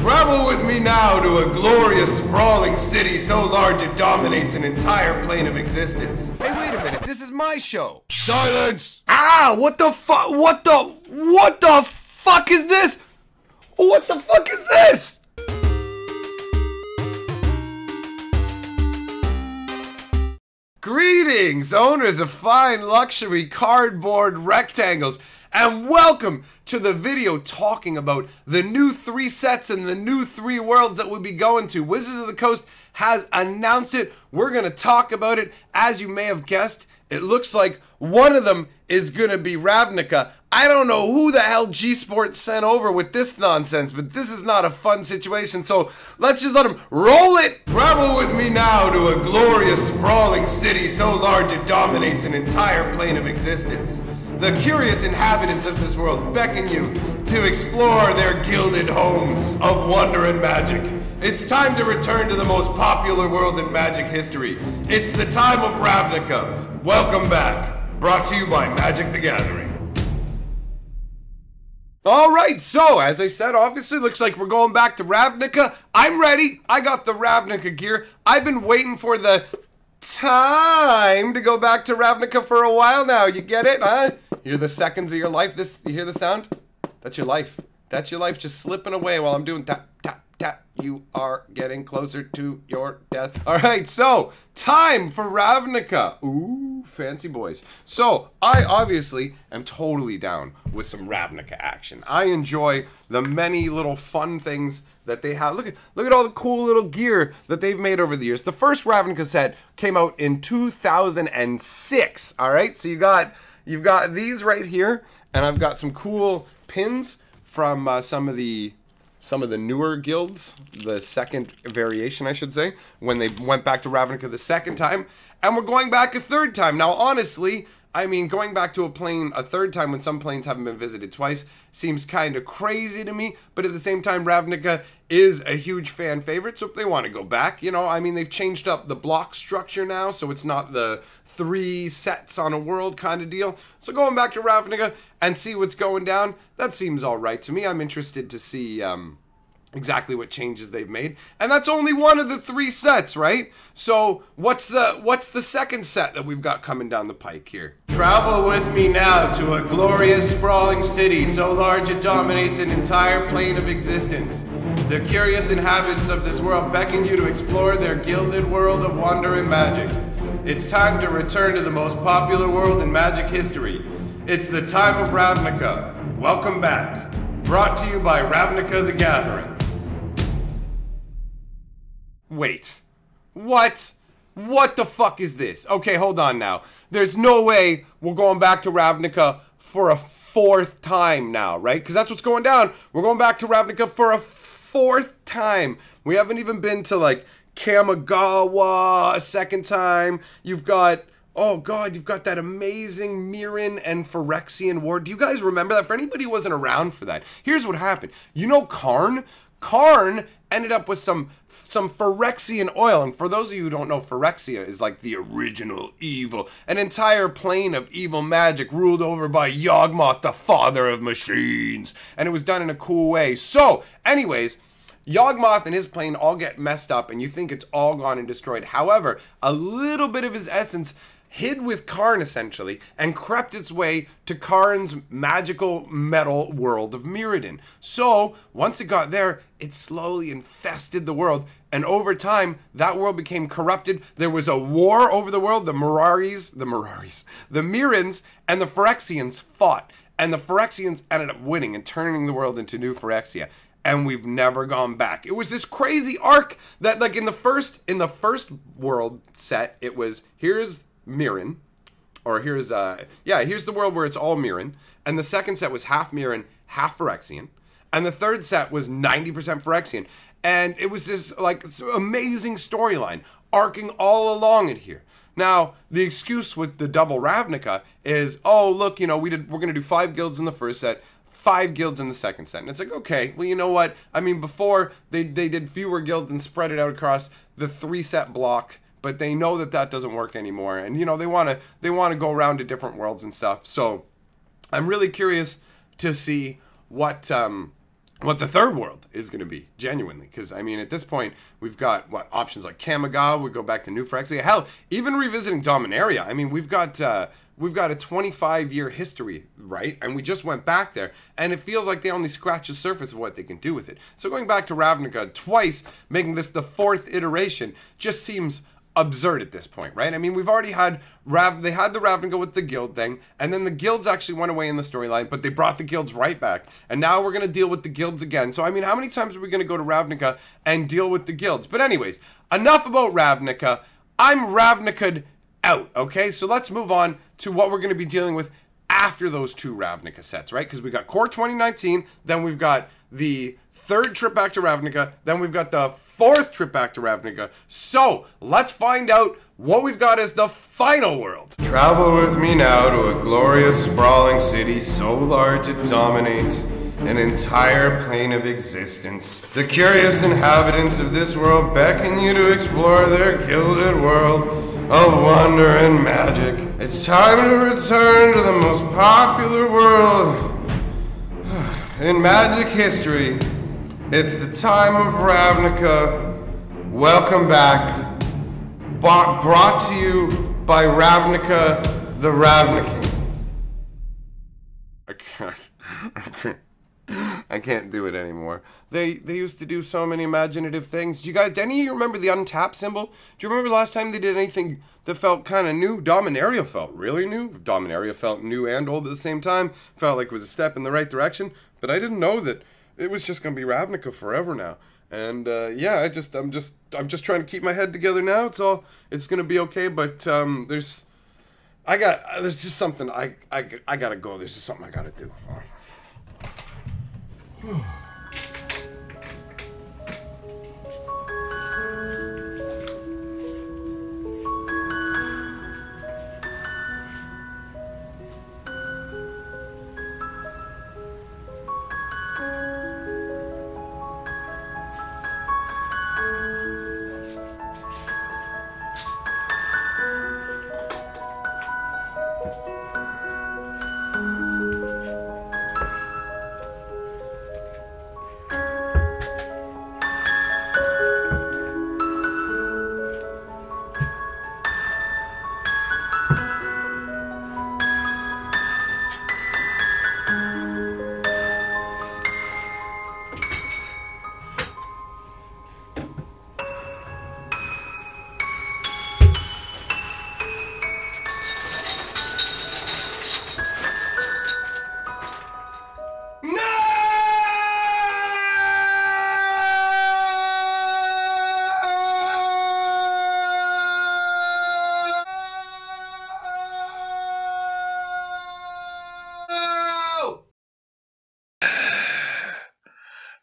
Travel with me now to a glorious, sprawling city so large it dominates an entire plane of existence. Hey, wait a minute, this is my show. Silence! Ah, what the fuck? What the fuck is this? What the fuck is this? Greetings, owners of fine luxury cardboard rectangles, and welcome to the video talking about the new 3 sets and the new 3 worlds that we'll be going to. Wizards of the Coast has announced it. We're going to talk about it. As you may have guessed, it looks like one of them is going to be Ravnica. I don't know who the hell G-Sports sent over with this nonsense, but this is not a fun situation, so let's just let them roll it. Travel with me now to a glorious, sprawling city so large it dominates an entire plane of existence. The curious inhabitants of this world beckon you to explore their gilded homes of wonder and magic. It's time to return to the most popular world in Magic history. It's the time of Ravnica. Welcome back. Brought to you by Magic the Gathering. Alright, so as I said, obviously looks like we're going back to Ravnica. I'm ready. I got the Ravnica gear. I've been waiting for the time to go back to Ravnica for a while now. You get it, huh? Hear the seconds of your life? You hear the sound? That's your life. That's your life just slipping away while I'm doing tap, tap, tap. You are getting closer to your death. Alright, so time for Ravnica. Ooh, fancy boys. So I obviously am totally down with some Ravnica action. I enjoy the many little fun things that they have. Look at all the cool little gear that they've made over the years. The first Ravnica set came out in 2006. All right, so you've got these right here, and I've got some cool pins from some of the newer guilds, the second variation, I should say, when they went back to Ravnica the second time, and we're going back a third time. Now, honestly, I mean, going back to a plane a third time when some planes haven't been visited twice seems kind of crazy to me, but at the same time, Ravnica is a huge fan favorite, so if they want to go back, you know, I mean, they've changed up the block structure now, so it's not the 3 sets on a world kind of deal. So going back to Ravnica and see what's going down, that seems all right to me. I'm interested to see exactly what changes they've made, and that's only one of the 3 sets, right? So what's the second set that we've got coming down the pike here? Travel with me now to a glorious, sprawling city so large it dominates an entire plane of existence. The curious inhabitants of this world beckon you to explore their gilded world of wonder and magic. It's time to return to the most popular world in Magic history. It's the time of Ravnica. Welcome back. Brought to you by Ravnica the Gathering. Wait. What? What the fuck is this? Okay, hold on now. There's no way we're going back to Ravnica for a 4th time now, right? Because that's what's going down. We're going back to Ravnica for a 4th time. We haven't even been to, like, Kamigawa a 2nd time. You've got, oh god, you've got that amazing Mirren and Phyrexian War. Do you guys remember that? For anybody who wasn't around for that, here's what happened. You know Karn? Karn ended up with some Phyrexian oil, and for those of you who don't know, Phyrexia is like the original evil, an entire plane of evil magic ruled over by Yawgmoth, the father of machines, and it was done in a cool way. So, anyways, Yawgmoth and his plane all get messed up, and you think it's all gone and destroyed. However, a little bit of his essence hid with Karn, essentially, and crept its way to Karn's magical metal world of Mirrodin. So, once it got there, it slowly infested the world, and over time, that world became corrupted. There was a war over the world. The Mirrens, and the Phyrexians fought, and the Phyrexians ended up winning and turning the world into New Phyrexia. And we've never gone back. It was this crazy arc that, like, in the first world set, it was, here's Mirren, or here's the world where it's all Mirren, and the second set was half Mirren, half Phyrexian, and the third set was 90% Phyrexian, and it was this, like, amazing storyline arcing all along it here. Now, the excuse with the double Ravnica is, oh, look, you know, we're going to do 5 guilds in the first set, 5 guilds in the second set. And it's like, okay, well, you know what? I mean, before, they did fewer guilds and spread it out across the 3-set block, but they know that that doesn't work anymore. And, you know, they want to go around to different worlds and stuff. So, I'm really curious to see what what the third world is going to be, genuinely. Because, I mean, at this point, we've got, what, options like Kamigawa, we go back to New Phyrexia. Hell, even revisiting Dominaria. I mean, we've got a 25-year history, right? And we just went back there, and it feels like they only scratch the surface of what they can do with it. So going back to Ravnica twice, making this the fourth iteration, just seems absurd at this point, right? I mean, we've already had they had the Ravnica with the guild thing, and then the guilds actually went away in the storyline, but they brought the guilds right back, and now we're going to deal with the guilds again. So, I mean, how many times are we going to go to Ravnica and deal with the guilds? But anyways, enough about Ravnica. I'm Ravnica'd out, okay? So let's move on to what we're going to be dealing with after those two Ravnica sets, right? Because we got Core 2019, then we've got the third trip back to Ravnica, then we've got the fourth trip back to Ravnica. So, let's find out what we've got as the final world. Travel with me now to a glorious, sprawling city so large it dominates an entire plane of existence. The curious inhabitants of this world beckon you to explore their gilded world of wonder and magic. It's time to return to the most popular world in magic history. It's the time of Ravnica. Welcome back. Brought to you by Ravnica the Ravnican. I can't do it anymore. They used to do so many imaginative things. Do any of you remember the untap symbol? Do you remember the last time they did anything that felt kind of new? Dominaria felt really new. Dominaria felt new and old at the same time. Felt like it was a step in the right direction. But I didn't know that it was just gonna be Ravnica forever now. And yeah, I'm just trying to keep my head together now. It's gonna be okay. But there's just something I gotta go. There's just something I gotta do.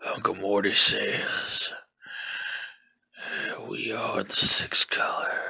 Uncle Morty says, we are the Six Colors.